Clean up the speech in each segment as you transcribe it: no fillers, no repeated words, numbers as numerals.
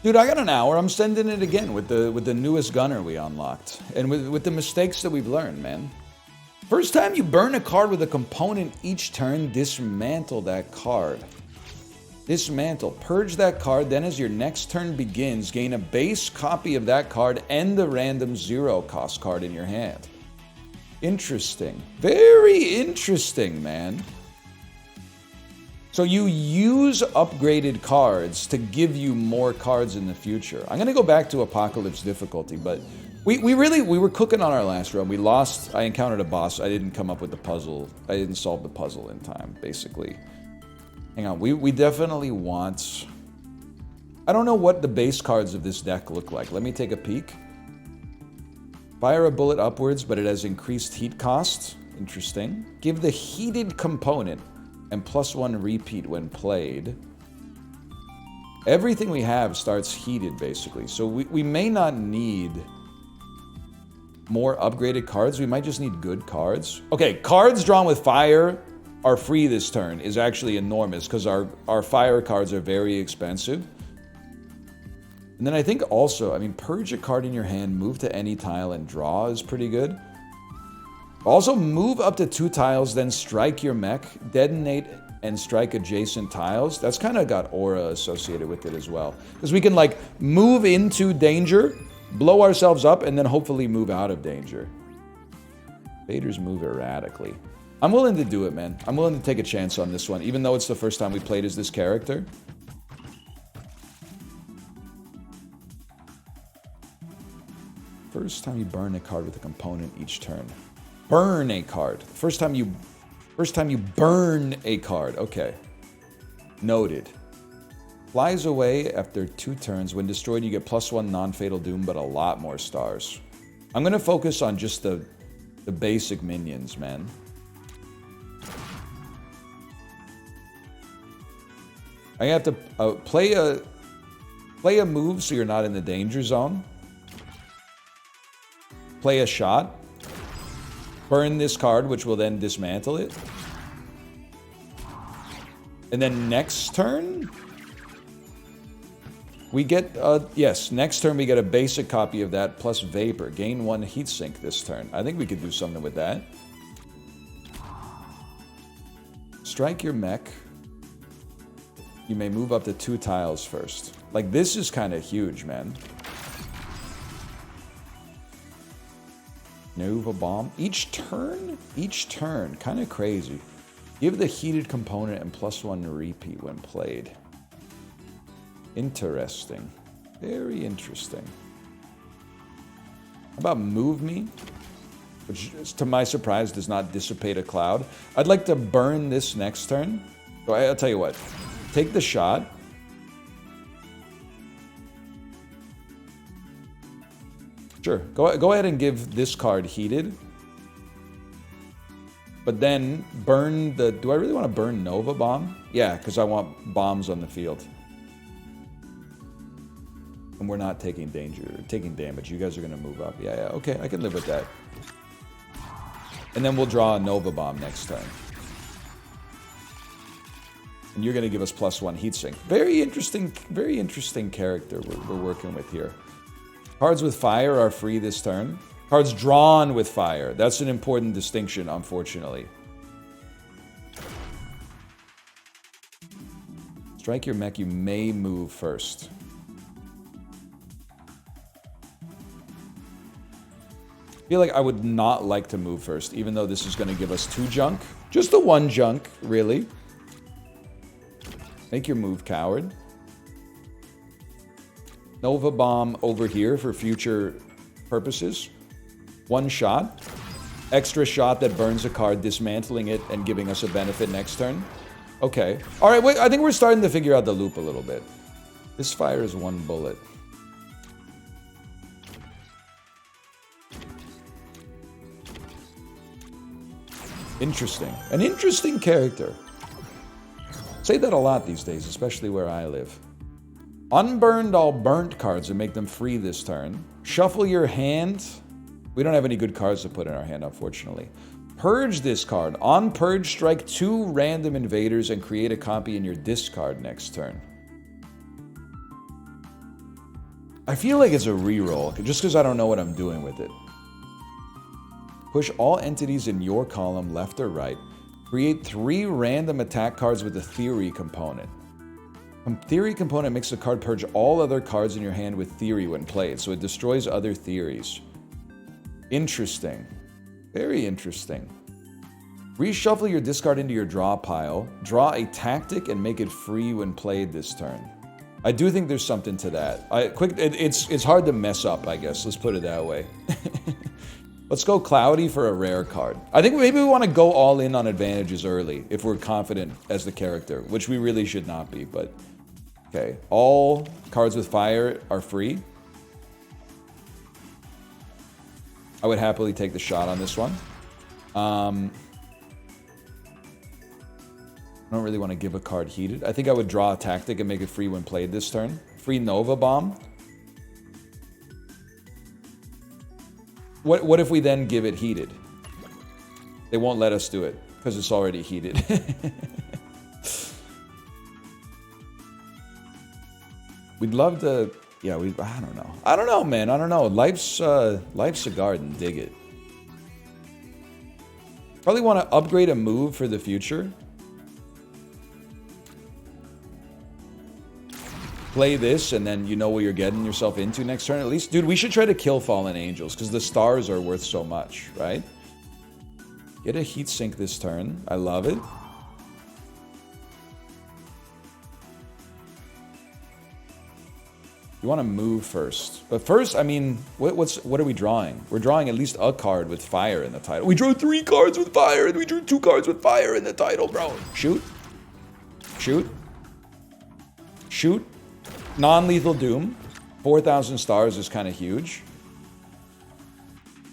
Dude, I got an hour. I'm sending it again with the newest gunner we unlocked. And with the mistakes that we've learned, man. First time you burn a card with a component each turn, dismantle that card. Dismantle. Purge that card, then as your next turn begins, gain a base copy of that card and the random 0-cost card in your hand. Interesting. Very interesting, man. So you use upgraded cards to give you more cards in the future. I'm going to go back to Apocalypse difficulty, but we were cooking on our last run. We lost. I encountered a boss. I didn't come up with the puzzle. I didn't solve the puzzle in time, basically. Hang on. We definitely want... I don't know what the base cards of this deck look like. Let me take a peek. Fire a bullet upwards, but it has increased heat cost. Interesting. Give the heated component and +1 repeat when played. Everything we have starts heated, basically. So we may not need more upgraded cards. We might just need good cards. Okay, cards drawn with fire are free this turn is actually enormous because our fire cards are very expensive. And then I think also, I mean, purge a card in your hand, move to any tile, and draw is pretty good. Also, move up to 2 tiles, then strike your mech, detonate, and strike adjacent tiles. That's kind of got aura associated with it as well. Because we can, like, move into danger, blow ourselves up, and then hopefully move out of danger. Vaders move erratically. I'm willing to do it, man. I'm willing to take a chance on this one, even though it's the first time we played as this character. First time you burn a card with a component each turn. Burn a card. First time you burn a card. Okay. Noted. Flies away after 2 turns. When destroyed, you get +1 non-fatal doom, but a lot more stars. I'm gonna focus on just the basic minions, man. I have to play a move so you're not in the danger zone. Play a shot. Burn this card, which will then dismantle it. And then next turn, we get, yes, next turn we get a basic copy of that plus Vapor. Gain 1 heatsink this turn. I think we could do something with that. Strike your mech. You may move up to 2 tiles first. Like, this is kind of huge, man. Nova Bomb. Each turn? Each turn. Kind of crazy. Give the heated component and +1 repeat when played. Interesting. Very interesting. How about Move Me? Which, to my surprise, does not dissipate a cloud. I'd like to burn this next turn. So I'll tell you what. Take the shot. Sure. Go ahead and give this card heated. But then burn the... Do I really want to burn Nova Bomb? Yeah, because I want bombs on the field. And we're not taking damage. You guys are going to move up. Yeah, okay, I can live with that. And then we'll draw a Nova Bomb next turn. And you're going to give us +1 heatsink. Very interesting character we're working with here. Cards with fire are free this turn. Cards drawn with fire. That's an important distinction, unfortunately. Strike your mech, you may move first. I feel like I would not like to move first, even though this is going to give us 2 junk. Just the 1 junk, really. Make your move, coward. Nova Bomb over here for future purposes. 1 shot. Extra shot that burns a card, dismantling it and giving us a benefit next turn. Okay. Alright, wait, I think we're starting to figure out the loop a little bit. This fires 1 bullet. Interesting. An interesting character. Say that a lot these days, especially where I live. Unburned all burnt cards and make them free this turn. Shuffle your hand. We don't have any good cards to put in our hand, unfortunately. Purge this card. On purge, strike 2 random invaders and create a copy in your discard next turn. I feel like it's a reroll, just because I don't know what I'm doing with it. Push all entities in your column, left or right. Create 3 random attack cards with a theory component. Theory component makes the card purge all other cards in your hand with theory when played, so it destroys other theories. Interesting. Very interesting. Reshuffle your discard into your draw pile. Draw a tactic and make it free when played this turn. I do think there's something to that. It's hard to mess up, I guess. Let's put it that way. Let's go Cloudy for a rare card. I think maybe we want to go all in on advantages early if we're confident as the character, which we really should not be, but... Okay, all cards with fire are free. I would happily take the shot on this one. I don't really want to give a card heated. I think I would draw a tactic and make it free when played this turn. Free Nova Bomb. What if we then give it heated? They won't let us do it because it's already heated. We'd love to, yeah, I don't know. I don't know, man. I don't know. Life's a garden. Dig it. Probably want to upgrade a move for the future. Play this, and then you know what you're getting yourself into next turn. At least, dude, we should try to kill Fallen Angels, because the stars are worth so much, right? Get a heat sink this turn. I love it. You want to move first. But first, I mean, what are we drawing? We're drawing at least a card with fire in the title. We drew 3 cards with fire, and we drew 2 cards with fire in the title, bro. Shoot. Shoot. Shoot. Non-lethal Doom. 4,000 stars is kind of huge.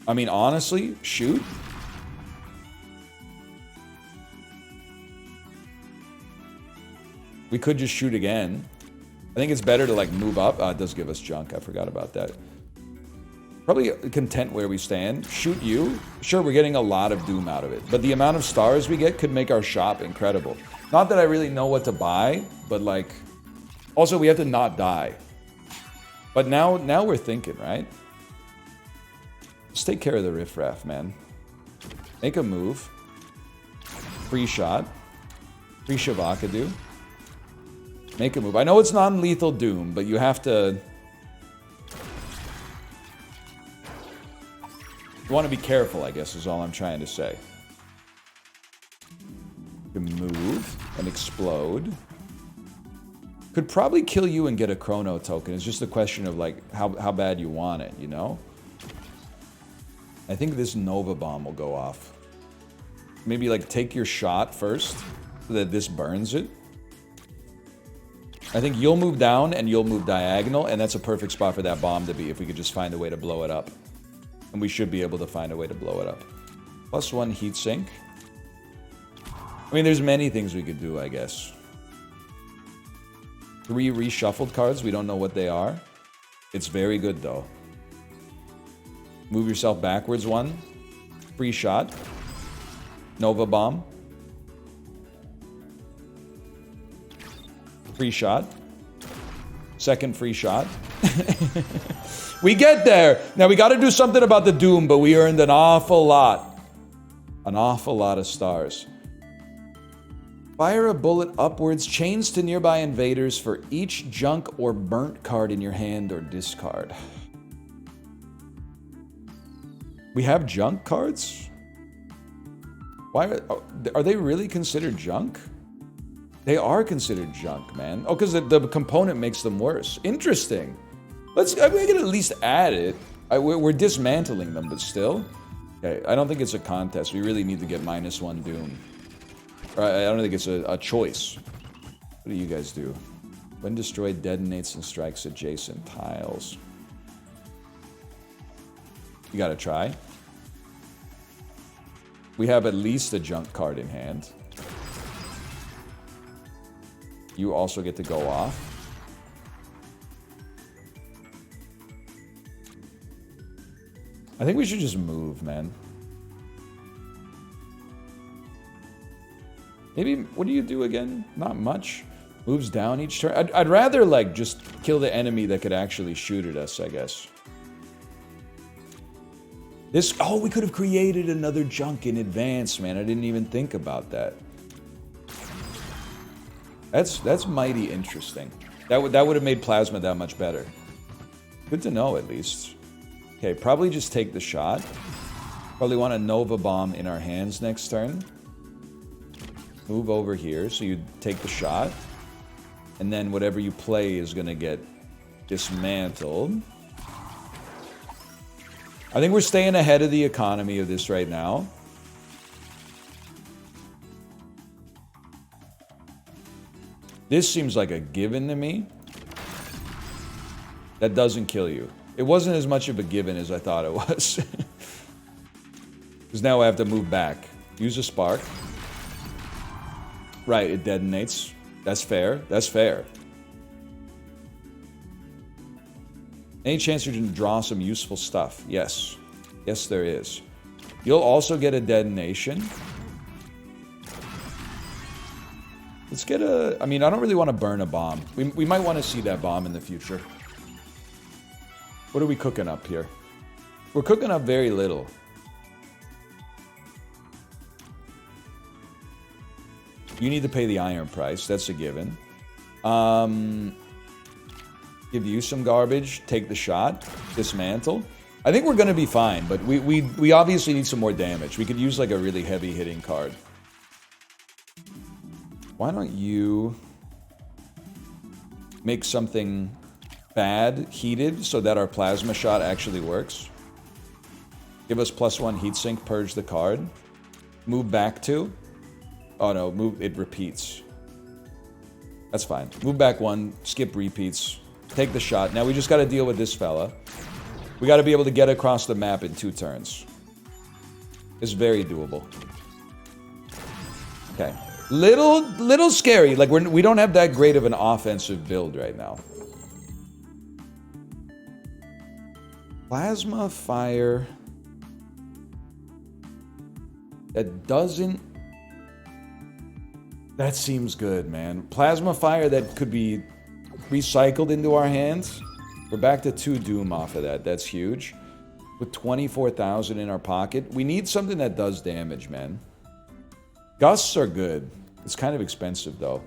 I mean, honestly, shoot. We could just shoot again. I think it's better to, like, move up. It does give us junk. I forgot about that. Probably content where we stand. Shoot you. Sure, we're getting a lot of Doom out of it. But the amount of stars we get could make our shop incredible. Not that I really know what to buy, but, like... Also, we have to not die. But now we're thinking, right? Let's take care of the riffraff, man. Make a move. Free shot. Free Shavakadu. Make a move. I know it's non-lethal Doom, but you have to... You want to be careful, I guess, is all I'm trying to say. You can move and explode. Could probably kill you and get a chrono token. It's just a question of, like, how bad you want it, you know? I think this Nova Bomb will go off. Maybe, like, take your shot first so that this burns it. I think you'll move down and you'll move diagonal, and that's a perfect spot for that bomb to be if we could just find a way to blow it up. And we should be able to find a way to blow it up. +1 heat sink. I mean, there's many things we could do, I guess. 3 reshuffled cards. We don't know what they are. It's very good, though. Move yourself backwards 1. Free shot. Nova Bomb. Free shot. Second free shot. We get there. Now, we got to do something about the Doom, but we earned an awful lot. An awful lot of stars. Fire a bullet upwards, chains to nearby invaders for each junk or burnt card in your hand or discard. We have junk cards? Why are they really considered junk? They are considered junk, man. Oh, because the component makes them worse. Interesting. We can at least add it. We're dismantling them, but still. Okay, I don't think it's a contest. We really need to get -1 Doom. I don't think it's a choice. What do you guys do? When destroyed, detonates and strikes adjacent tiles. You gotta try. We have at least a junk card in hand. You also get to go off. I think we should just move, man. Maybe, what do you do again? Not much. Moves down each turn. I'd rather, like, just kill the enemy that could actually shoot at us, I guess. This... Oh, we could have created another junk in advance, man. I didn't even think about that. That's mighty interesting. That would have made Plasma that much better. Good to know, at least. Okay, probably just take the shot. Probably want a Nova Bomb in our hands next turn. Move over here, so you take the shot. And then whatever you play is going to get dismantled. I think we're staying ahead of the economy of this right now. This seems like a given to me. That doesn't kill you. It wasn't as much of a given as I thought it was. Because now I have to move back. Use a spark. Right, it detonates. That's fair. That's fair. Any chance you're going to draw some useful stuff? Yes. Yes, there is. You'll also get a detonation. Let's get a... I mean, I don't really want to burn a bomb. We might want to see that bomb in the future. What are we cooking up here? We're cooking up very little. You need to pay the iron price. That's a given. Give you some garbage. Take the shot. Dismantle. I think we're going to be fine, but we obviously need some more damage. We could use like a really heavy hitting card. Why don't you make something bad heated so that our plasma shot actually works? Give us +1 heatsink, purge the card. Move back 2. Oh no, move, it repeats. That's fine. Move back 1, skip repeats, take the shot. Now we just gotta deal with this fella. We gotta be able to get across the map in 2 turns. It's very doable. Okay. Little scary. Like we don't have that great of an offensive build right now. Plasma fire. That doesn't... That seems good, man. Plasma fire that could be recycled into our hands. We're back to 2 Doom off of that. That's huge. With 24,000 in our pocket. We need something that does damage, man. Gusts are good. It's kind of expensive, though.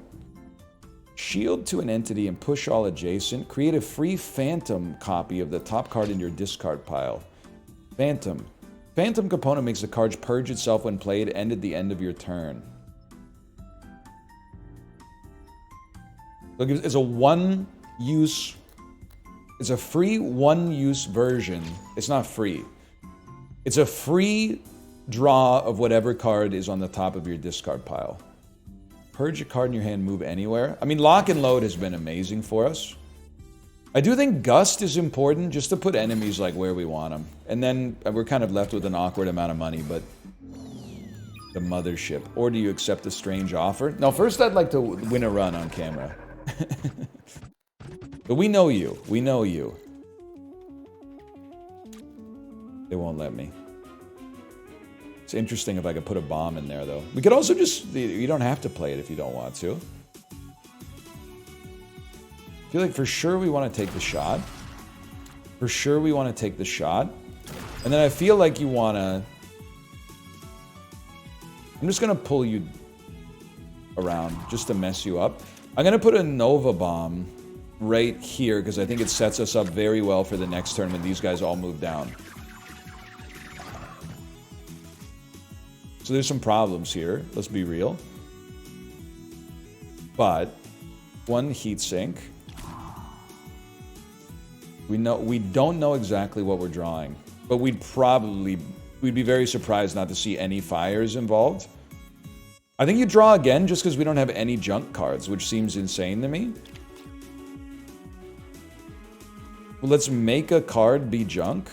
Shield to an entity and push all adjacent. Create a free Phantom copy of the top card in your discard pile. Phantom. Phantom component makes the card purge itself when played, end at the end of your turn. Look, it's a one-use... It's a free one-use version. It's not free. It's a free draw of whatever card is on the top of your discard pile. Purge a card in your hand, move anywhere. I mean, lock and load has been amazing for us. I do think Gust is important, just to put enemies like where we want them. And then we're kind of left with an awkward amount of money, but... The Mothership. Or do you accept a strange offer? No, first I'd like to win a run on camera. But we know you. We know you. They won't let me. It's interesting if I could put a bomb in there, though. We could also just... You don't have to play it if you don't want to. I feel like for sure we want to take the shot. For sure we want to take the shot. And then I feel like you want to... I'm just going to pull you around just to mess you up. I'm going to put a Nova Bomb right here because I think it sets us up very well for the next turn when these guys all move down. So there's some problems here. Let's be real. But 1 heatsink. We don't know exactly what we're drawing, but we'd be very surprised not to see any fires involved. I think you draw again just because we don't have any junk cards, which seems insane to me. Well, let's make a card be junk.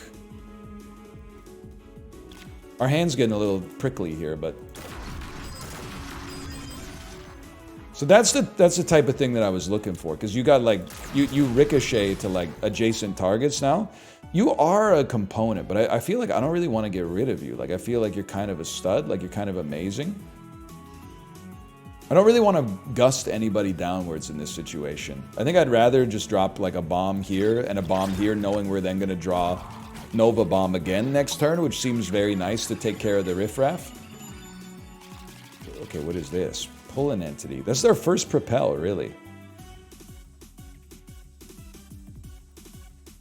Our hand's getting a little prickly here, but... So that's the type of thing that I was looking for, because you got like... You ricochet to like adjacent targets now. You are a component, but I feel like I don't really want to get rid of you. Like, I feel like you're kind of a stud, like you're kind of amazing. I don't really want to gust anybody downwards in this situation. I think I'd rather just drop like a bomb here and a bomb here, knowing we're then going to draw Nova Bomb again next turn, which seems very nice to take care of the riffraff. Okay, what is this? Pull an entity. That's their first propel, really.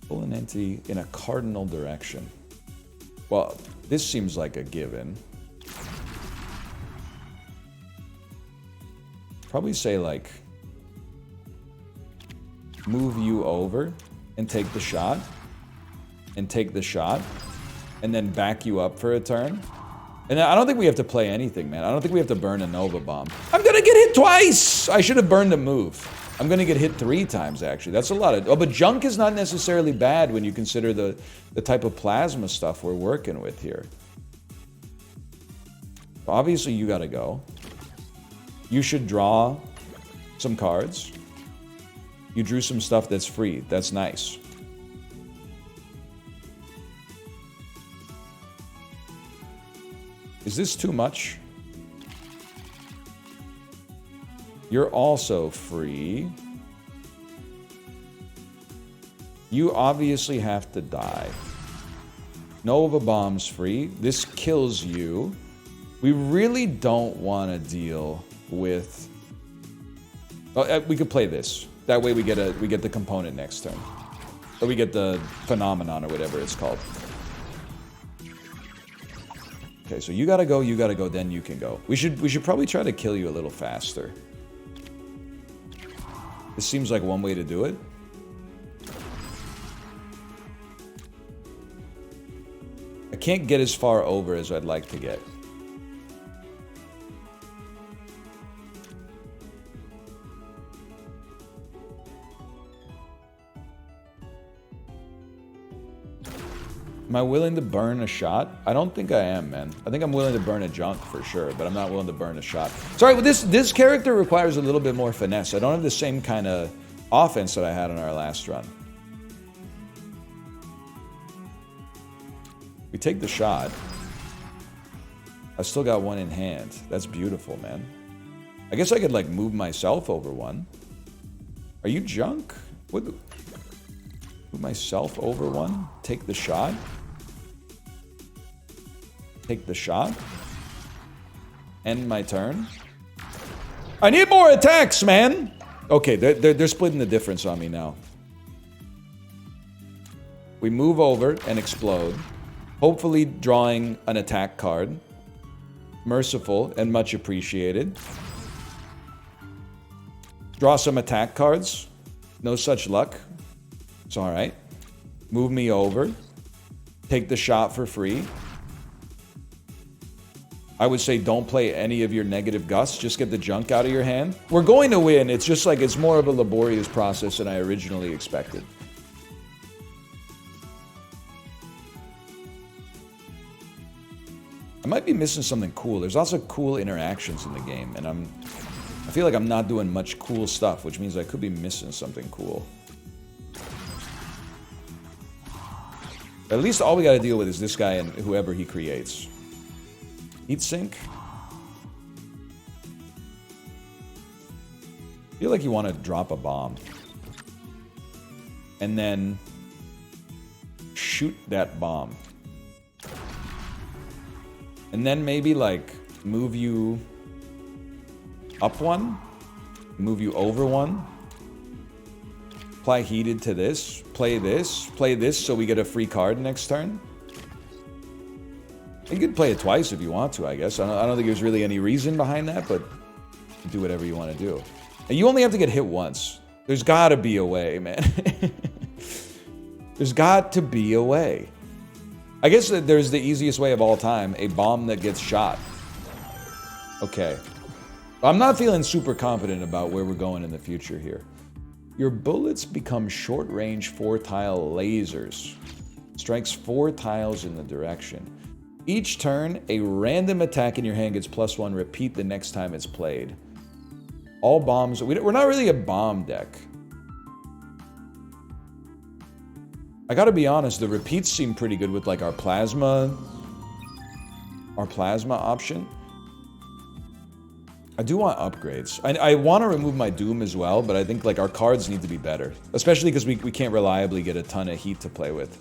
Pull an entity in a cardinal direction. Well, this seems like a given. Probably say, like, move you over and take the shot. And take the shot. And then back you up for a turn. And I don't think we have to play anything, man. I don't think we have to burn a Nova Bomb. I'm gonna get hit twice! I should have burned a move. I'm gonna get hit 3 times, actually. That's a lot of... Oh, but junk is not necessarily bad when you consider the type of plasma stuff we're working with here. Obviously, you gotta go. You should draw some cards. You drew some stuff that's free. That's nice. Is this too much? You're also free. You obviously have to die. Nova Bomb's free. This kills you. We really don't want to deal with... Oh, we could play this. That way we get the component next turn. Or we get the phenomenon or whatever it's called. Okay, so you gotta go, then you can go. We should probably try to kill you a little faster. This seems like one way to do it. I can't get as far over as I'd like to get. Am I willing to burn a shot? I don't think I am, man. I think I'm willing to burn a junk for sure, but I'm not willing to burn a shot. Sorry, but this character requires a little bit more finesse. I don't have the same kind of offense that I had on our last run. We take the shot. I still got one in hand. That's beautiful, man. I guess I could, like, move myself over one. Are you junk? What the... Move myself over one. Take the shot. Take the shot. End my turn. I need more attacks, man! Okay, they're splitting the difference on me now. We move over and explode. Hopefully drawing an attack card. Merciful and much appreciated. Draw some attack cards. No such luck. It's alright. Move me over. Take the shot for free. I would say don't play any of your negative gusts. Just get the junk out of your hand. We're going to win. It's just like it's more of a laborious process than I originally expected. I might be missing something cool. There's also cool interactions in the game, and I feel like I'm not doing much cool stuff, which means I could be missing something cool. At least all we gotta deal with is this guy and whoever he creates. Heat sink. I feel like you want to drop a bomb. And then shoot that bomb. And then maybe, like, move you up one. Move you over one. Apply heated to this. Play this so we get a free card next turn. You could play it twice if you want to, I guess. I don't think there's really any reason behind that, but do whatever you want to do. And you only have to get hit once. There's got to be a way, man. There's got to be a way. I guess that there's the easiest way of all time. A bomb that gets shot. Okay. I'm not feeling super confident about where we're going in the future here. Your bullets become short-range 4-tile lasers. Strikes 4 tiles in the direction. Each turn, a random attack in your hand gets +1. Repeat the next time it's played. All bombs... We're not really a bomb deck. I gotta be honest, the repeats seem pretty good with, like, our plasma option. I do want upgrades. I want to remove my Doom as well, but I think like our cards need to be better. Especially because we can't reliably get a ton of heat to play with.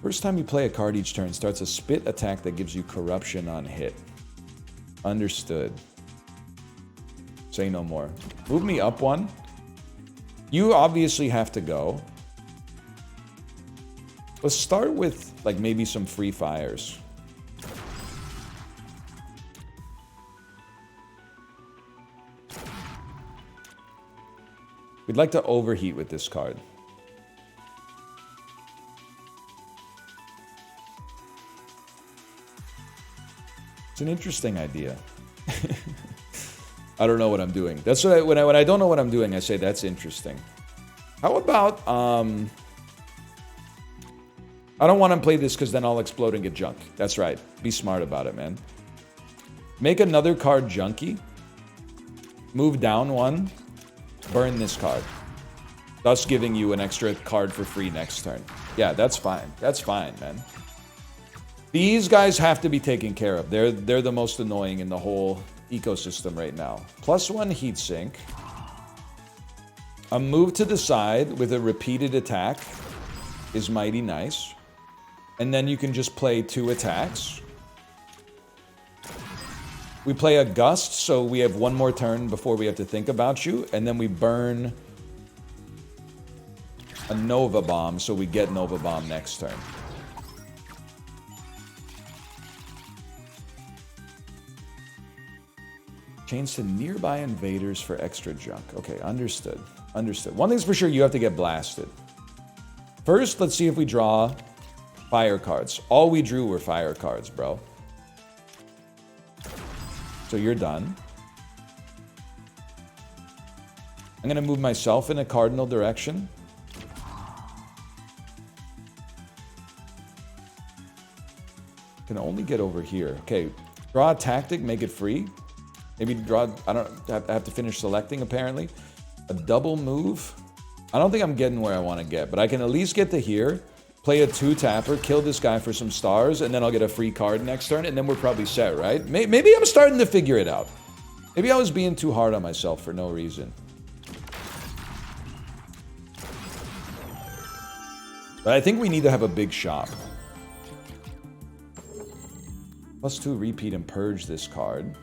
First time you play a card each turn starts a spit attack that gives you corruption on hit. Understood. Say no more. Move me up one. You obviously have to go. Let's start with like maybe some free fires. We'd like to overheat with this card. It's an interesting idea. I don't know what I'm doing. That's what when I don't know what I'm doing, I say that's interesting. How about I don't want to play this because then I'll explode and get junk. That's right. Be smart about it, man. Make another card junky. Move down one. Burn this card. Thus giving you an extra card for free next turn. Yeah, that's fine. That's fine, man. These guys have to be taken care of. They're the most annoying in the whole ecosystem right now. +1 heat sink. A move to the side with a repeated attack is mighty nice. And then you can just play 2 attacks. We play a gust, so we have 1 more turn before we have to think about you. And then we burn a Nova Bomb, so we get Nova Bomb next turn. Change to nearby invaders for extra junk. Okay, understood. Understood. One thing's for sure, you have to get blasted. First, let's see if we draw fire cards. All we drew were fire cards, bro. So you're done. I'm going to move myself in a cardinal direction. Can only get over here. Okay, draw a tactic, make it free. Maybe draw, I have to finish selecting apparently. A double move. I don't think I'm getting where I want to get, but I can at least get to here. Play a 2-tapper, kill this guy for some stars, and then I'll get a free card next turn, and then we're probably set, right? Maybe I'm starting to figure it out. Maybe I was being too hard on myself for no reason. But I think we need to have a big shop. +2 repeat and purge this card.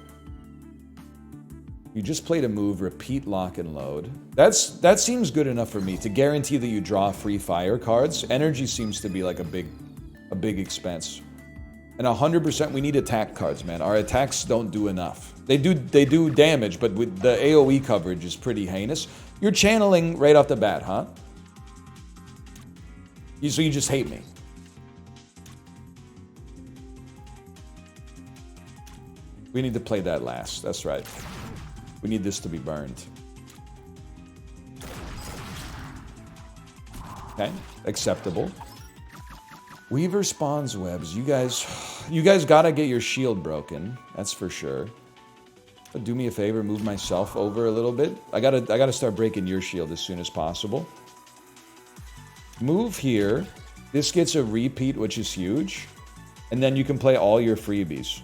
You just played a move, repeat, lock, and load. That seems good enough for me to guarantee that you draw free fire cards. Energy seems to be like a big expense. And 100% we need attack cards, man. Our attacks don't do enough. They do damage, but with the AoE coverage is pretty heinous. You're channeling right off the bat, huh? So you just hate me. We need to play that last. That's right. We need this to be burned. Okay, acceptable. Weaver spawns webs. You guys gotta get your shield broken. That's for sure. But do me a favor, move myself over a little bit. I gotta start breaking your shield as soon as possible. Move here. This gets a repeat, which is huge. And then you can play all your freebies.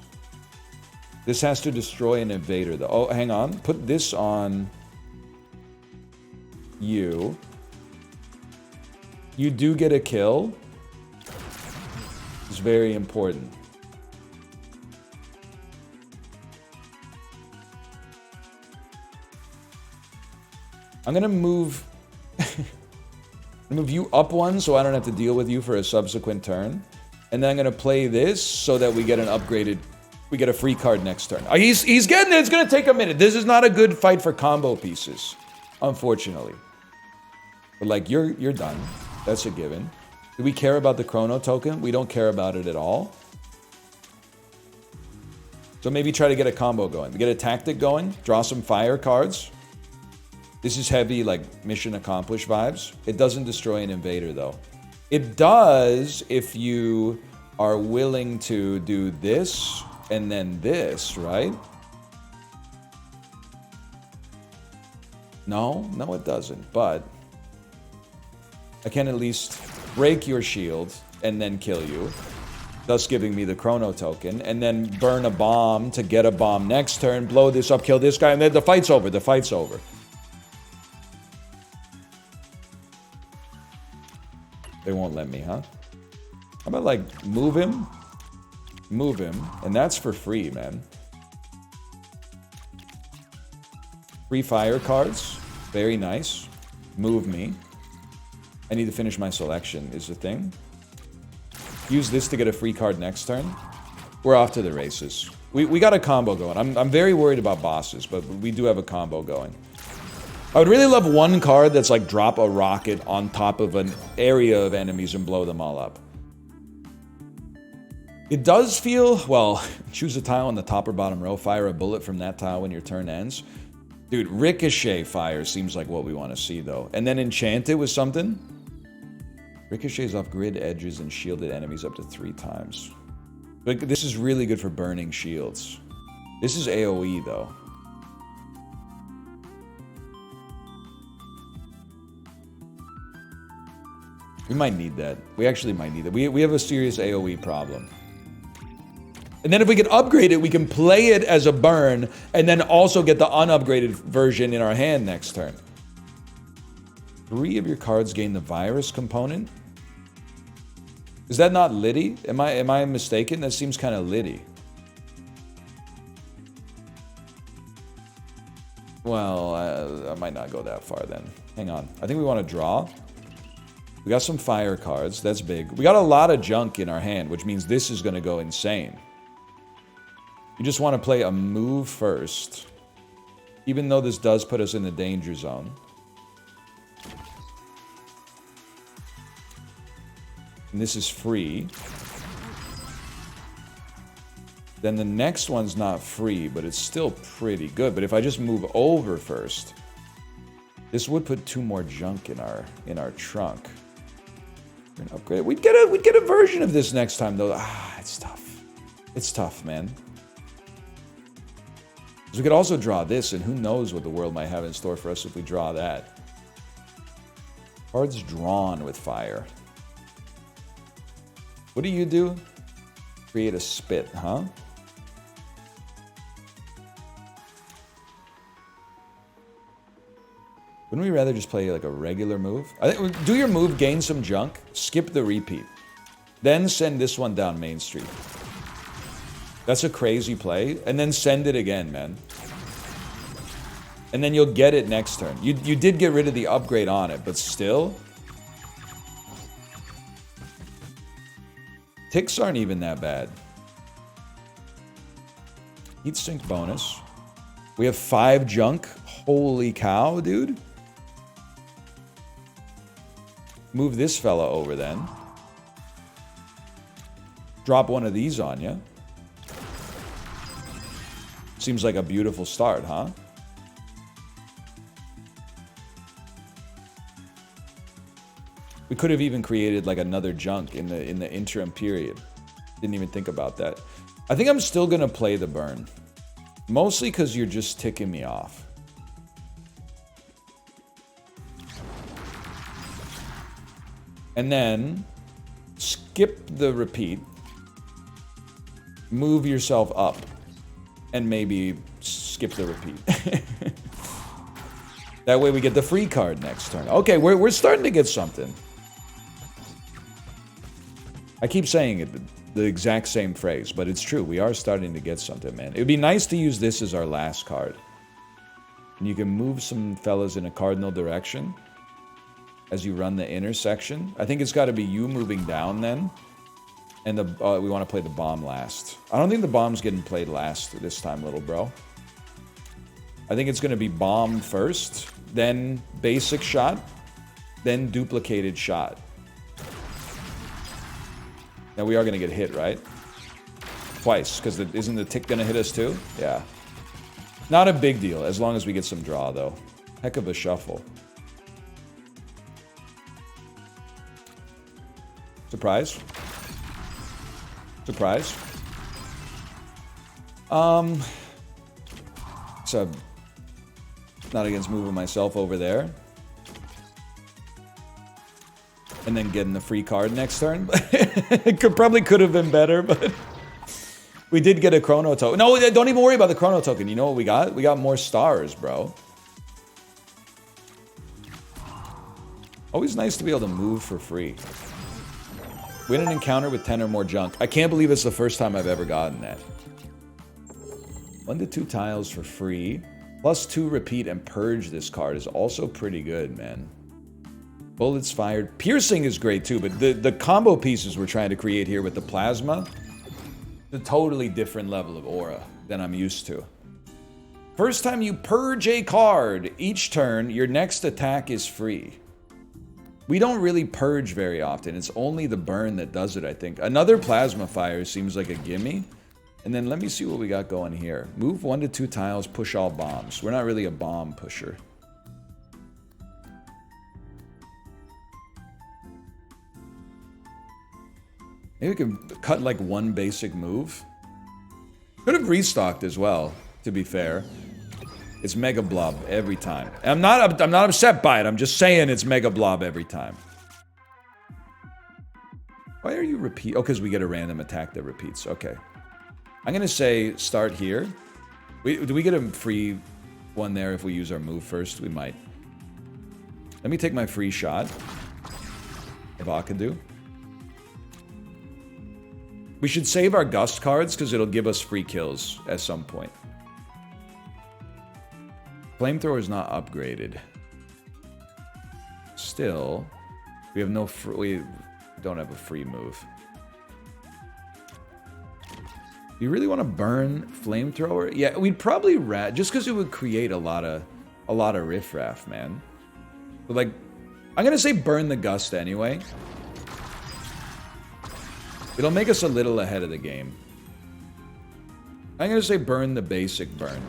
This has to destroy an invader, though. Oh, hang on. Put this on you. You do get a kill. It's very important. I'm gonna move... move you up one so I don't have to deal with you for a subsequent turn. And then I'm gonna play this so that we get an upgraded... We get a free card next turn. He's getting it. It's going to take a minute. This is not a good fight for combo pieces, unfortunately. But, like, you're done. That's a given. Do we care about the chrono token? We don't care about it at all. So maybe try to get a combo going. Get a tactic going. Draw some fire cards. This is heavy, like, mission accomplished vibes. It doesn't destroy an invader, though. It does if you are willing to do this... And then this, right? No, it doesn't. But I can at least break your shield and then kill you. thus giving me the chrono token, and then burn a bomb to get a bomb next turn, blow this up, kill this guy, and then the fight's over. The fight's over. They won't let me, huh? How about, like, move him, and that's for free, man. Free fire cards. Very nice. Move me. I need to finish my selection, is the thing. Use this to get a free card next turn. We're off to the races. We got a combo going. I'm very worried about bosses, but we do have a combo going. I would really love one card that's like drop a rocket on top of an area of enemies and blow them all up. It does feel, well, choose a tile on the top or bottom row, fire a bullet from that tile when your turn ends. Dude, ricochet fire seems like what we want to see, though. And then enchant it with something. Ricochets off grid edges and shielded enemies up to 3 times. But this is really good for burning shields. This is AoE, though. We might need that. We actually might need that. We have a serious AoE problem. And then if we can upgrade it, we can play it as a burn, and then also get the unupgraded version in our hand next turn. 3 of your cards gain the virus component. Is that not Liddy? Am I mistaken? That seems kind of Liddy. Well, I might not go that far then. Hang on. I think we want to draw. We got some fire cards. That's big. We got a lot of junk in our hand, which means this is going to go insane. You just want to play a move first. Even though this does put us in the danger zone. And this is free. Then the next one's not free, but it's still pretty good. But if I just move over first, this would put 2 more junk in our trunk. We're gonna upgrade it. We'd get a version of this next time, though. It's tough. It's tough, man. We could also draw this, and who knows what the world might have in store for us if we draw that. Cards drawn with fire. What do you do? Create a spit, huh? Wouldn't we rather just play like a regular move? I think, do your move, gain some junk, skip the repeat. Then send this one down Main Street. That's a crazy play. And then send it again, man. And then you'll get it next turn. You did get rid of the upgrade on it, but still. Ticks aren't even that bad. Heat sink bonus. We have 5 junk. Holy cow, dude. Move this fella over then. Drop one of these on you. Seems like a beautiful start, huh? We could have even created like another junk in the interim period. Didn't even think about that. I think I'm still gonna play the burn. Mostly because you're just ticking me off. And then skip the repeat. Move yourself up. And maybe skip the repeat. That way we get the free card next turn. Okay, we're starting to get something. I keep saying it, the exact same phrase, but it's true. We are starting to get something, man. It would be nice to use this as our last card. And you can move some fellas in a cardinal direction as you run the intersection. I think it's got to be you moving down then. And we want to play the bomb last. I don't think the bomb's getting played last this time, little bro. I think it's going to be bomb first, then basic shot, then duplicated shot. Now we are going to get hit, right? Twice, because isn't the tick going to hit us too? Yeah. Not a big deal, as long as we get some draw, though. Heck of a shuffle. Surprise. Surprise. So, not against moving myself over there. And then getting the free card next turn. It probably could have been better, but we did get a chrono token. No, don't even worry about the chrono token. You know what we got? We got more stars, bro. Always nice to be able to move for free. Win an encounter with 10 or more junk. I can't believe it's the first time I've ever gotten that. 1 to 2 tiles for free. Plus 2 repeat and purge this card is also pretty good, man. Bullets fired. Piercing is great too, but the combo pieces we're trying to create here with the plasma, a totally different level of aura than I'm used to. First time you purge a card, each turn, your next attack is free. We don't really purge very often. It's only the burn that does it, I think. Another plasma fire seems like a gimme. And then let me see what we got going here. Move 1 to 2 tiles, push all bombs. We're not really a bomb pusher. Maybe we can cut like one basic move. Could have restocked as well, to be fair. It's Mega-Blob every time. I'm not upset by it. I'm just saying it's Mega-Blob every time. Why are you repeat? Oh, because we get a random attack that repeats. Okay. I'm going to say start here. Do we get a free one there if we use our move first? We might. Let me take my free shot. If I can do. We should save our Gust cards because it'll give us free kills at some point. Flamethrower is not upgraded. Still, we have no we don't have a free move. You really want to burn Flamethrower? Yeah, we'd probably just because it would create a lot of riffraff, man. But like, I'm gonna say burn the Gust anyway. It'll make us a little ahead of the game. I'm gonna say burn the basic burn.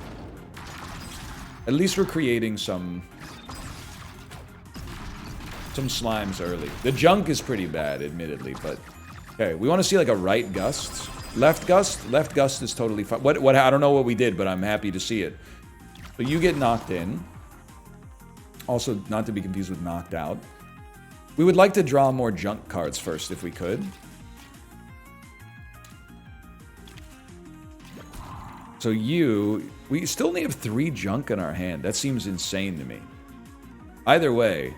At least we're creating some slimes early. The junk is pretty bad, admittedly, but okay. We want to see like a right Gust, left Gust. Left Gust is totally fine. What? I don't know what we did, but I'm happy to see it. So you get knocked in. Also, not to be confused with knocked out. We would like to draw more junk cards first, if we could. So we still only have 3 junk in our hand. That seems insane to me. Either way,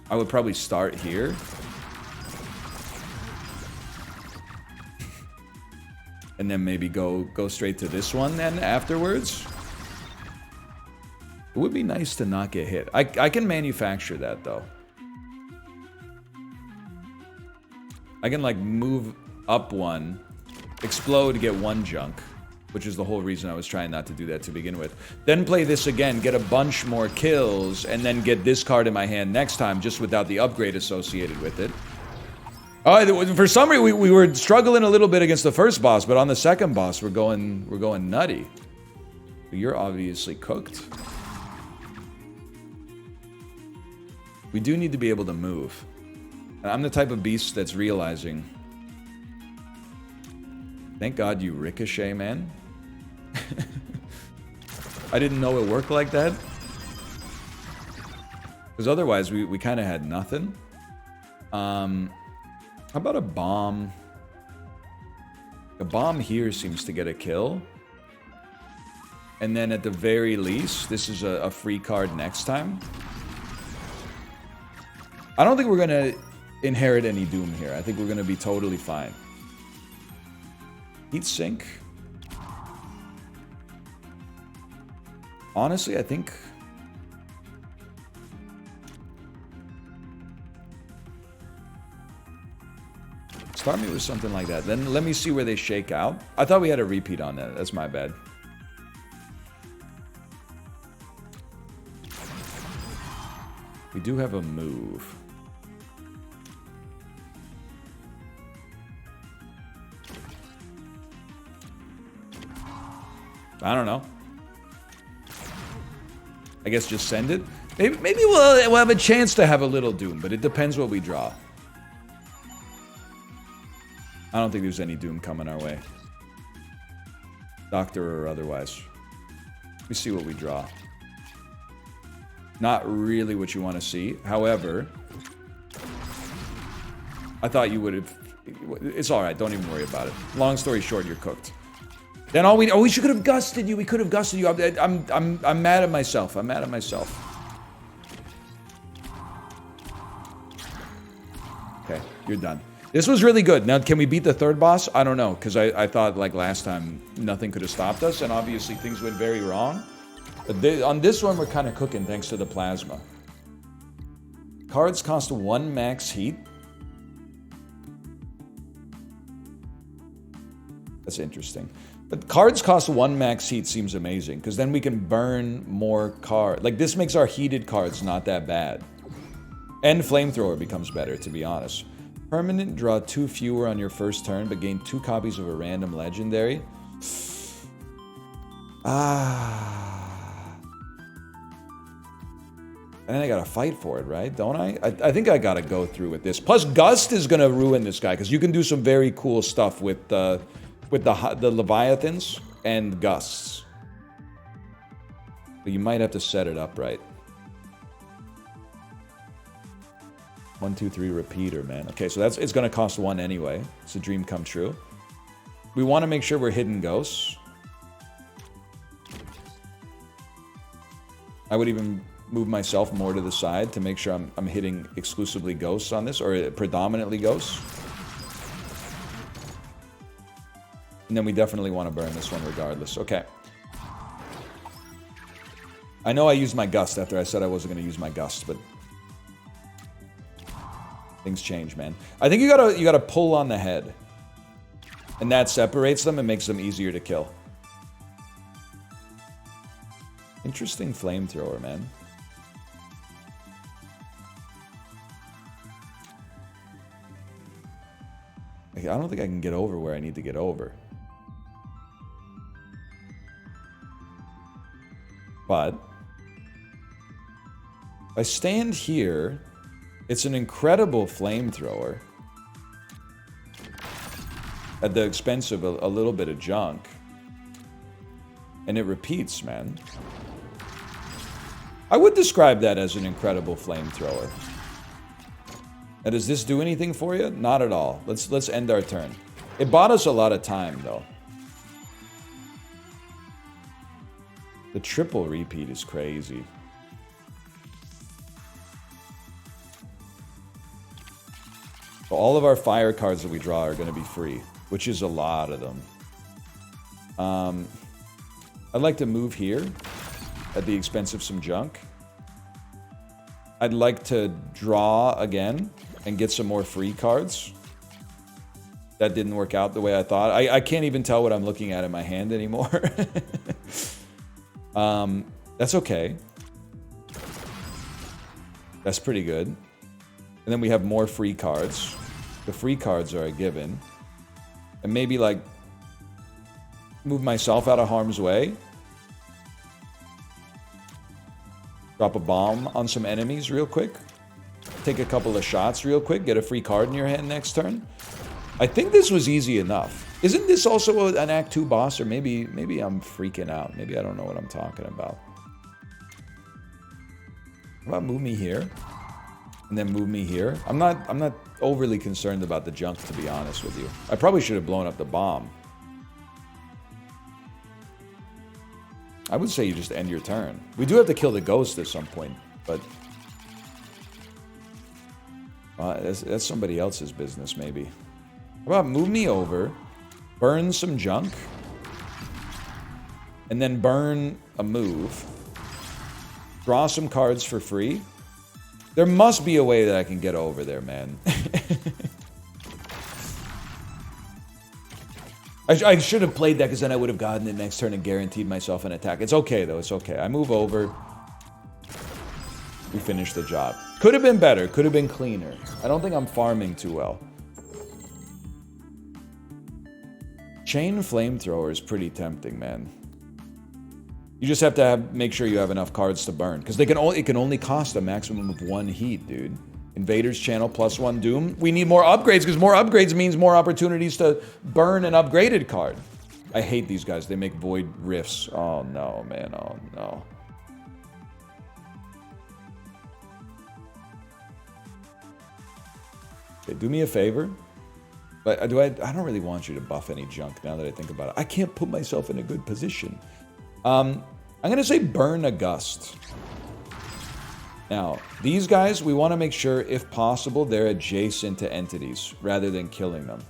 I would probably start here. And then maybe go straight to this one then afterwards. It would be nice to not get hit. I can manufacture that though. I can like move up one. Explode, get 1 junk, which is the whole reason I was trying not to do that to begin with. Then play this again, get a bunch more kills, and then get this card in my hand next time, just without the upgrade associated with it. Oh, for some reason we were struggling a little bit against the first boss, but on the second boss we're going nutty. You're obviously cooked. We do need to be able to move. And I'm the type of beast that's realizing. Thank God you ricochet, man. I didn't know it worked like that. Because otherwise, we kind of had nothing. How about a bomb? A bomb here seems to get a kill. And then at the very least, this is a free card next time. I don't think we're going to inherit any doom here. I think we're going to be totally fine. Heat sink. Honestly, I think start me with something like that. Then let me see where they shake out. I thought we had a repeat on that. That's my bad. We do have a move. I don't know. I guess just send it. Maybe we'll have a chance to have a little doom, but it depends what we draw. I don't think there's any doom coming our way. Doctor or otherwise. We see what we draw. Not really what you want to see. However, I thought you would have... It's alright, don't even worry about it. Long story short, you're cooked. Then all we... Oh, we should have gusted you. We could have gusted you. I'm mad at myself. I'm mad at myself. Okay, you're done. This was really good. Now, can we beat the third boss? I don't know, because I thought, like, last time, nothing could have stopped us, and obviously things went very wrong. But on this one, we're kind of cooking, thanks to the plasma. Cards cost 1 max heat. That's interesting. But cards cost 1 max heat seems amazing, because then we can burn more cards. Like, this makes our heated cards not that bad. And flamethrower becomes better, to be honest. Permanent, draw 2 fewer on your first turn, but gain 2 copies of a random legendary. And then I gotta fight for it, right? Don't I? I think I gotta go through with this. Plus, Gust is gonna ruin this guy, because you can do some very cool stuff with the Leviathans and Gusts. But you might have to set it up right. 1, 2, 3 repeater, man. Okay, so it's gonna cost 1 anyway. It's a dream come true. We want to make sure we're hidden ghosts. I would even move myself more to the side to make sure I'm hitting exclusively ghosts on this, or predominantly ghosts. And then we definitely want to burn this one regardless. Okay. I know I used my gust after I said I wasn't going to use my gust, but things change, man. I think you gotta pull on the head, and that separates them and makes them easier to kill. Interesting flamethrower, man. I don't think I can get over where I need to get over. But if I stand here, it's an incredible flamethrower at the expense of a little bit of junk. And it repeats, man. I would describe that as an incredible flamethrower. Now, does this do anything for you? Not at all. Let's end our turn. It bought us a lot of time, though. The triple repeat is crazy. So all of our fire cards that we draw are going to be free, which is a lot of them. I'd like to move here at the expense of some junk. I'd like to draw again and get some more free cards. That didn't work out the way I thought. I can't even tell what I'm looking at in my hand anymore. That's okay. That's pretty good. And then we have more free cards. The free cards are a given. And maybe, like, move myself out of harm's way. Drop a bomb on some enemies real quick. Take a couple of shots real quick. Get a free card in your hand next turn. I think this was easy enough. Isn't this also an Act 2 boss? Or maybe I'm freaking out. Maybe I don't know what I'm talking about. How about move me here? And then move me here? I'm not overly concerned about the junk, to be honest with you. I probably should have blown up the bomb. I would say you just end your turn. We do have to kill the ghost at some point, but that's somebody else's business, maybe. How about move me over, burn some junk, and then burn a move. Draw some cards for free. There must be a way that I can get over there, man. I should have played that, because then I would have gotten it next turn and guaranteed myself an attack. It's okay, though. It's okay. I move over. We finish the job. Could have been better. Could have been cleaner. I don't think I'm farming too well. Chain flamethrower is pretty tempting, man. You just have to make sure you have enough cards to burn, because it can only cost a maximum of 1 heat, dude. Invaders channel +1 doom. We need more upgrades, because more upgrades means more opportunities to burn an upgraded card. I hate these guys. They make void rifts. Oh no, man. Oh no. Okay, do me a favor. But I don't really want you to buff any junk now that I think about it. I can't put myself in a good position. I'm going to say burn a gust. Now, these guys, we want to make sure, if possible, they're adjacent to entities rather than killing them.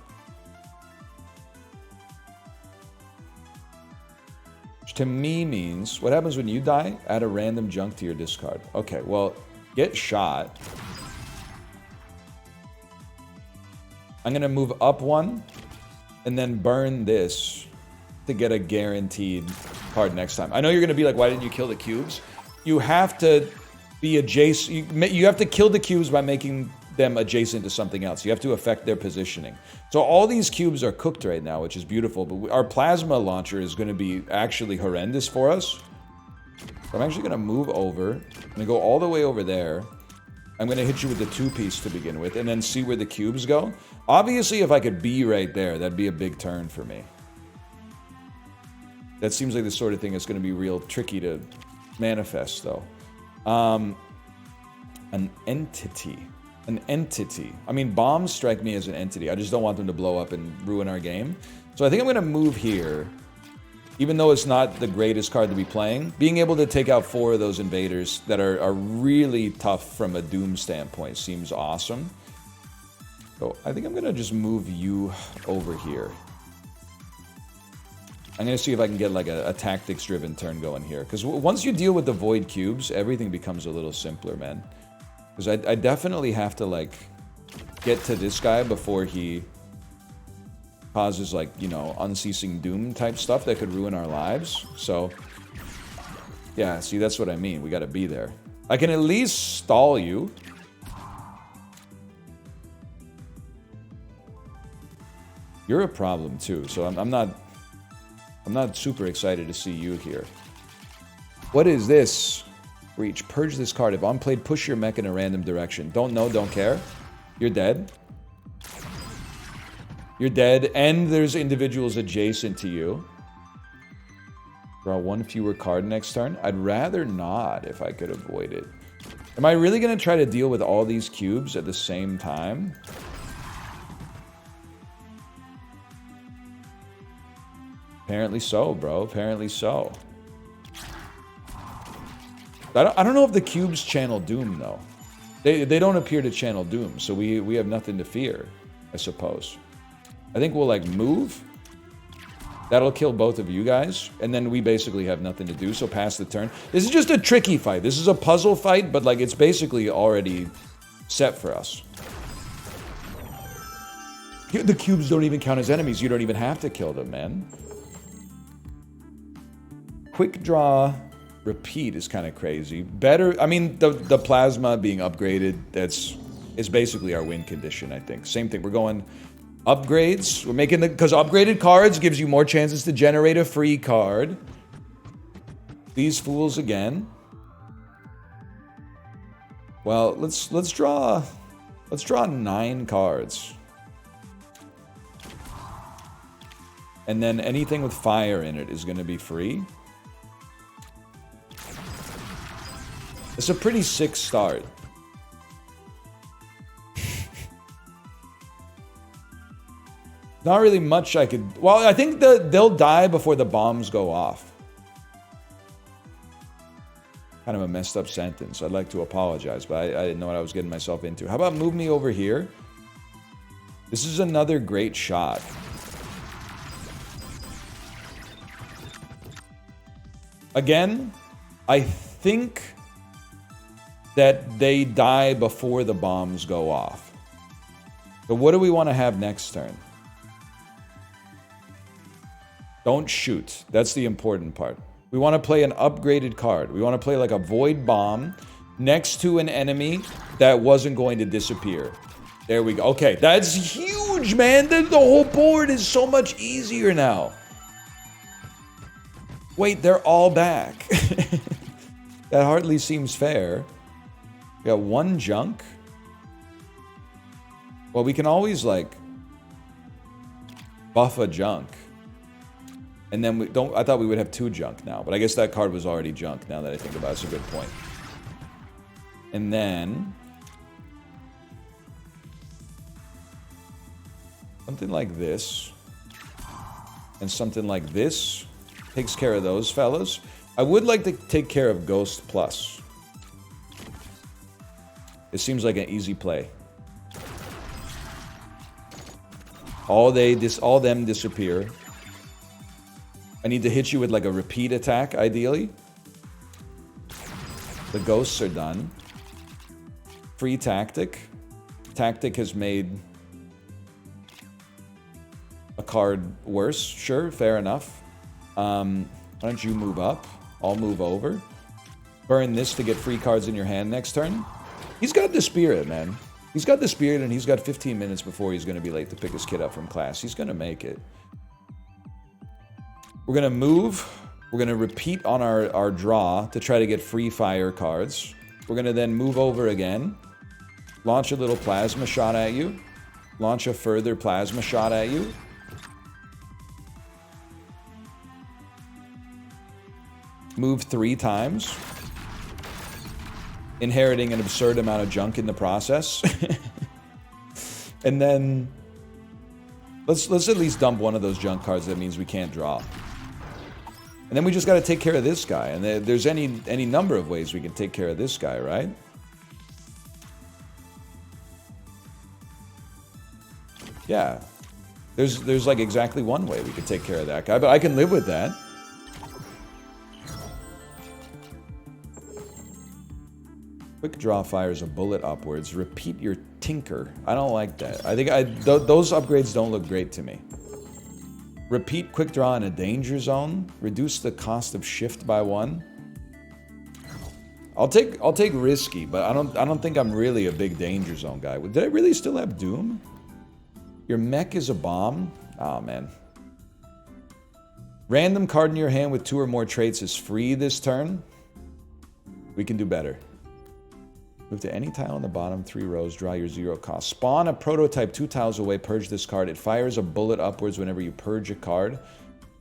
Which to me means, what happens when you die? Add a random junk to your discard. Okay, well, get shot. I'm going to move up one and then burn this to get a guaranteed card next time. I know you're going to be like, why didn't you kill the cubes? You have to be adjacent. You have to kill the cubes by making them adjacent to something else. You have to affect their positioning. So all these cubes are cooked right now, which is beautiful. But our plasma launcher is going to be actually horrendous for us. So I'm actually going to move over. I'm going to go all the way over there. I'm going to hit you with the 2-piece to begin with, and then see where the cubes go. Obviously, if I could be right there, that'd be a big turn for me. That seems like the sort of thing that's going to be real tricky to manifest, though. An entity. An entity. I mean, bombs strike me as an entity. I just don't want them to blow up and ruin our game. So I think I'm going to move here. Even though it's not the greatest card to be playing, being able to take out 4 of those invaders that are really tough from a Doom standpoint seems awesome. So I think I'm going to just move you over here. I'm going to see if I can get like a tactics-driven turn going here. Because once you deal with the void cubes, everything becomes a little simpler, man. Because I definitely have to like get to this guy before he causes like, you know, unceasing doom type stuff that could ruin our lives. So yeah, see, that's what I mean. We got to be there. I can at least stall you. You're a problem too, so I'm not super excited to see you here. What is this? Reach. Purge this card. If unplayed, push your mech in a random direction. Don't know, don't care. You're dead. You're dead, and there's individuals adjacent to you. Draw 1 fewer card next turn. I'd rather not if I could avoid it. Am I really going to try to deal with all these cubes at the same time? Apparently so, bro. Apparently so. I don't know if the cubes channel Doom, though. They don't appear to channel Doom, so we have nothing to fear, I suppose. I think we'll, like, move. That'll kill both of you guys, and then we basically have nothing to do, so pass the turn. This is just a tricky fight. This is a puzzle fight, but, like, it's basically already set for us. The cubes don't even count as enemies. You don't even have to kill them, man. Quick draw, repeat is kind of crazy. Better, I mean, the plasma being upgraded, is basically our win condition, I think. Same thing, we're going upgrades. We're making because upgraded cards gives you more chances to generate a free card. These fools again. Well, let's draw 9 cards. And then anything with fire in it is going to be free. It's a pretty sick start. Not really much I could... Well, I think they'll die before the bombs go off. Kind of a messed up sentence. I'd like to apologize, but I didn't know what I was getting myself into. How about move me over here? This is another great shot. Again, I think that they die before the bombs go off. So what do we want to have next turn? Don't shoot. That's the important part. We want to play an upgraded card. We want to play like a void bomb next to an enemy that wasn't going to disappear. There we go. Okay, that's huge, man. The whole board is so much easier now. Wait, they're all back. That hardly seems fair. We got 1 junk. Well, we can always, like, buff a junk. And then we don't... I thought we would have 2 junk now, but I guess that card was already junk now that I think about it. It's a good point. And then... Something like this. And something like this. Takes care of those fellas. I would like to take care of Ghost Plus. It seems like an easy play. All them disappear. I need to hit you with like a repeat attack, ideally. The ghosts are done. Free tactic. Tactic has made a card worse. Sure, fair enough. Why don't you move up? I'll move over. Burn this to get free cards in your hand next turn. He's got the spirit, man. He's got the spirit, and he's got 15 minutes before he's going to be late to pick his kid up from class. He's going to make it. We're going to move. We're going to repeat on our draw to try to get free fire cards. We're going to then move over again. Launch a little plasma shot at you. Launch a further plasma shot at you. Move 3 times. Inheriting an absurd amount of junk in the process. And then let's at least dump one of those junk cards. That means we can't draw. And then we just got to take care of this guy. And there's any number of ways we can take care of this guy, right? Yeah. There's like exactly one way we could take care of that guy, but I can live with that. Quick draw fires a bullet upwards. Repeat your tinker. I don't like that. I think those upgrades don't look great to me. Repeat quick draw in a danger zone. Reduce the cost of shift by 1. I'll take risky, but I don't think I'm really a big danger zone guy. Did I really still have Doom? Your mech is a bomb? Oh man. Random card in your hand with 2 or more traits is free this turn. We can do better. Move to any tile on the bottom 3 rows, draw your 0 cost. Spawn a prototype 2 tiles away, purge this card. It fires a bullet upwards whenever you purge a card.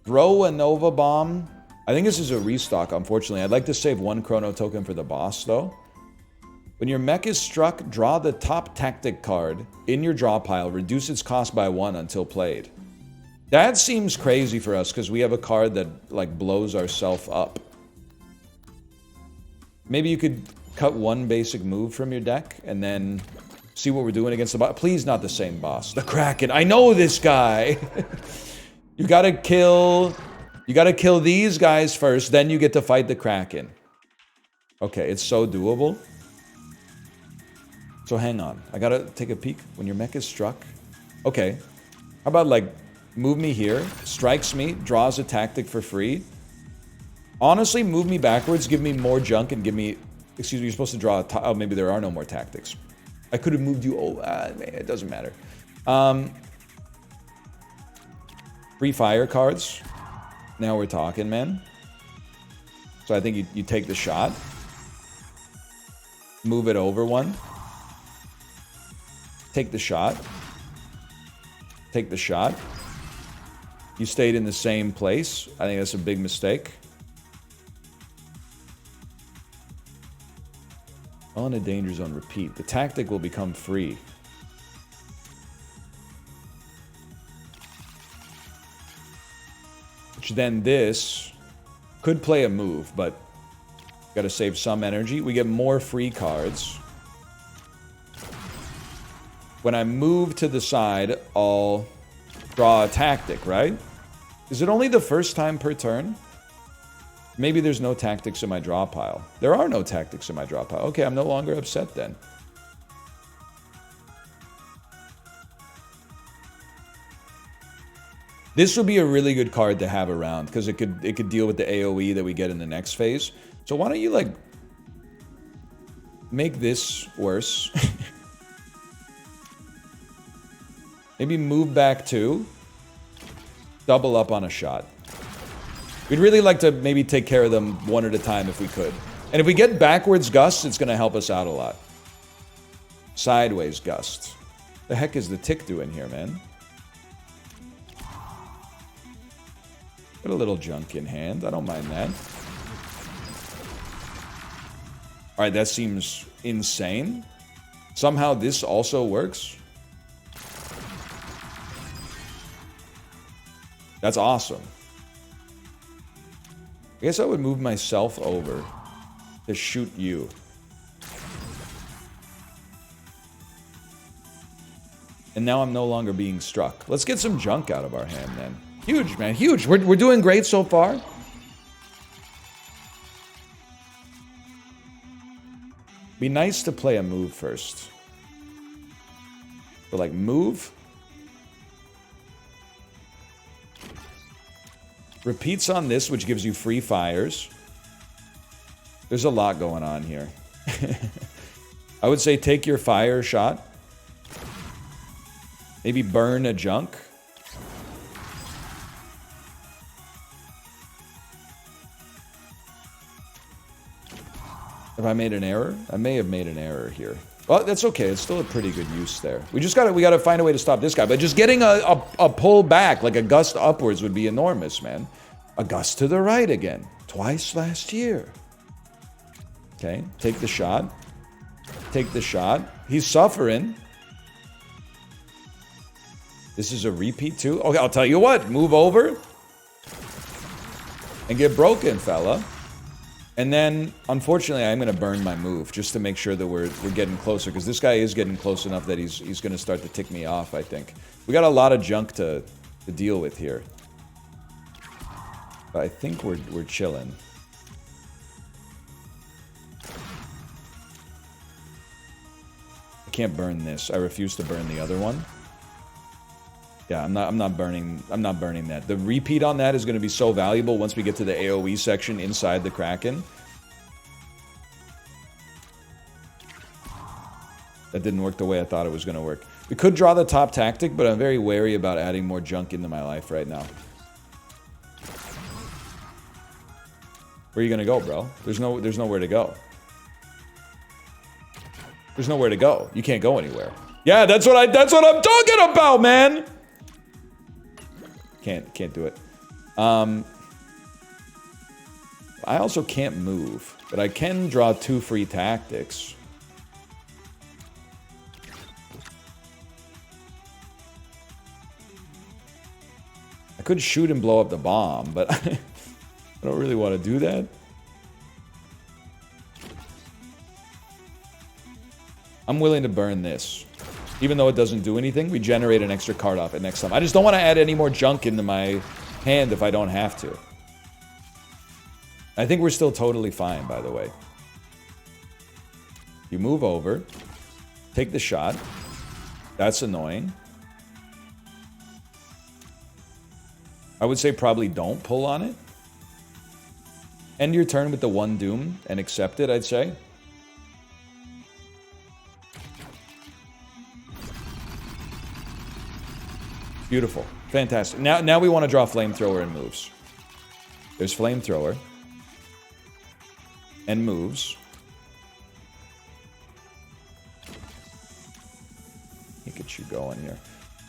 Throw a Nova Bomb. I think this is a restock, unfortunately. I'd like to save 1 chrono token for the boss, though. When your mech is struck, draw the top tactic card in your draw pile. Reduce its cost by 1 until played. That seems crazy for us, because we have a card that, like, blows ourselves up. Maybe you could cut 1 basic move from your deck, and then see what we're doing against the boss. Please not the same boss. The Kraken. I know this guy. You gotta kill these guys first, then you get to fight the Kraken. Okay, it's so doable. So hang on. I gotta take a peek. When your mech is struck. Okay. How about, like, move me here, strikes me, draws a tactic for free. Honestly, move me backwards, give me more junk, and give me... Excuse me, you're supposed to draw a... Oh, maybe there are no more tactics. I could have moved you... Oh, it doesn't matter. Free fire cards. Now we're talking, man. So I think you take the shot. Move it over 1. Take the shot. Take the shot. You stayed in the same place. I think that's a big mistake. On a danger zone, repeat. The tactic will become free. Which then this could play a move, but gotta save some energy. We get more free cards. When I move to the side, I'll draw a tactic, right? Is it only the first time per turn? Maybe there's no tactics in my draw pile. There are no tactics in my draw pile. Okay, I'm no longer upset then. This would be a really good card to have around because it could deal with the AoE that we get in the next phase. So why don't you, like, make this worse? Maybe move back 2. Double up on a shot. We'd really like to maybe take care of them 1 at a time if we could. And if we get backwards gusts, it's going to help us out a lot. Sideways gust. The heck is the tick doing here, man? Got a little junk in hand. I don't mind that. Alright, that seems insane. Somehow this also works. That's awesome. I guess I would move myself over to shoot you. And now I'm no longer being struck. Let's get some junk out of our hand then. Huge, man, huge. We're doing great so far. Be nice to play a move first. But like move. Repeats on this, which gives you free fires. There's a lot going on here. I would say take your fire shot. Maybe burn a junk. Have I made an error? I may have made an error here. Well, that's okay. It's still a pretty good use there. We gotta find a way to stop this guy. But just getting a pull back, like a gust upwards, would be enormous, man. A gust to the right again. Twice last year. Okay, take the shot. Take the shot. He's suffering. This is a repeat too. Okay, I'll tell you what. Move over. And get broken, fella. And then, unfortunately, I'm going to burn my move just to make sure that we're getting closer. Because this guy is getting close enough that he's going to start to tick me off, I think. We got a lot of junk to deal with here. But I think we're chilling. I can't burn this. I refuse to burn the other one. Yeah, I'm not burning that. The repeat on that is going to be so valuable once we get to the AoE section inside the Kraken. That didn't work the way I thought it was going to work. We could draw the top tactic, but I'm very wary about adding more junk into my life right now. Where are you going to go, bro? There's nowhere to go. There's nowhere to go. You can't go anywhere. Yeah, that's what I'm talking about, man. Can't do it. I also can't move, but I can draw 2 free tactics. I could shoot and blow up the bomb, but I don't really want to do that. I'm willing to burn this. Even though it doesn't do anything, we generate an extra card off it next time. I just don't want to add any more junk into my hand if I don't have to. I think we're still totally fine, by the way. You move over. Take the shot. That's annoying. I would say probably don't pull on it. End your turn with the 1 doom and accept it, I'd say. Beautiful. Fantastic. Now we want to draw Flamethrower and moves. There's Flamethrower. And moves. Let me get you going here.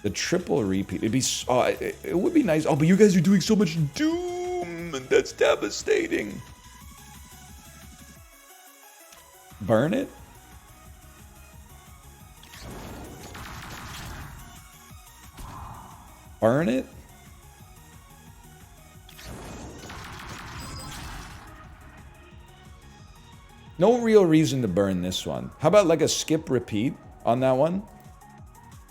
The triple repeat. It'd be... Oh, it would be nice. Oh, but you guys are doing so much doom. And that's devastating. Burn it? Burn it? No real reason to burn this one. How about like a skip repeat on that one?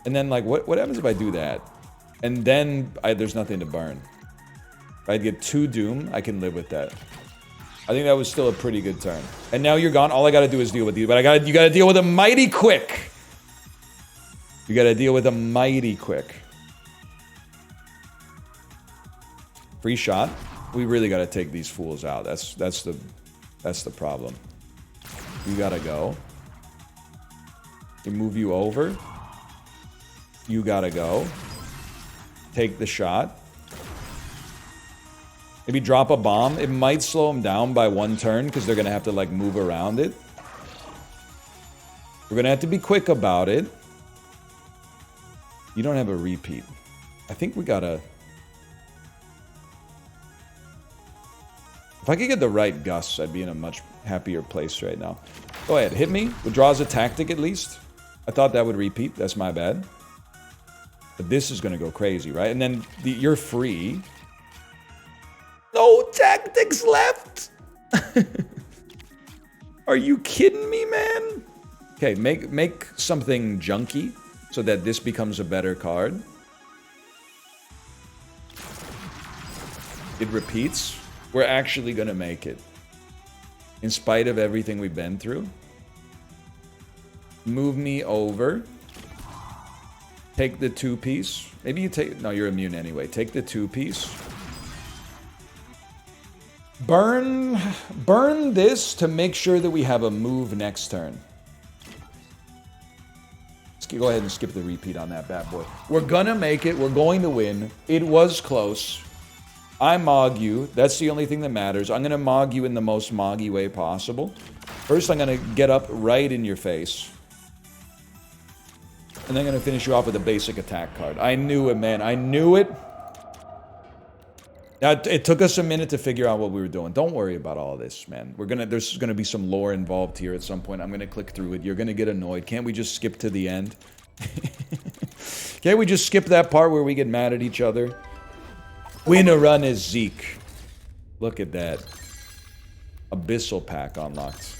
And then like, what happens if I do that? And then there's nothing to burn. If I get 2 doom, I can live with that. I think that was still a pretty good turn. And now you're gone. All I gotta do is deal with you. But you gotta deal with them mighty quick. You gotta deal with them mighty quick. Free shot. We really got to take these fools out. That's the problem. You got to go. We move you over. You got to go. Take the shot. Maybe drop a bomb. It might slow them down by 1 turn because they're going to have to like move around it. We're going to have to be quick about it. You don't have a repeat. I think we got to... If I could get the right gusts, I'd be in a much happier place right now. Go ahead, hit me. Withdraws a tactic at least. I thought that would repeat. That's my bad. But this is going to go crazy, right? And then you're free. tactics left? Are you kidding me, man? Okay, make something junky so that this becomes a better card. It repeats. We're actually gonna make it. In spite of everything we've been through. Move me over. Take the 2-piece. Maybe you take... No, you're immune anyway. Take the 2-piece. Burn this to make sure that we have a move next turn. Let's go ahead and skip the repeat on that bad boy. We're gonna make it. We're going to win. It was close. I mog you. That's the only thing that matters. I'm gonna mog you in the most moggy way possible. First, I'm gonna get up right in your face. And then I'm gonna finish you off with a basic attack card. I knew it, man. I knew it. Now, it took us a minute to figure out what we were doing. Don't worry about all of this, man. There's gonna be some lore involved here at some point. I'm gonna click through it. You're gonna get annoyed. Can't we just skip to the end? Can't we just skip that part where we get mad at each other? Win a run is Zeke. Look at that. Abyssal pack unlocked.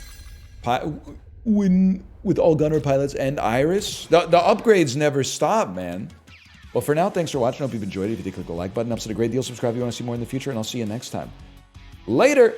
Win with all gunner pilots and Iris. The upgrades never stop, man. Well, for now, thanks for watching. I hope you've enjoyed it. If you did, click the like button. Upset a great deal. Subscribe if you want to see more in the future, and I'll see you next time. Later!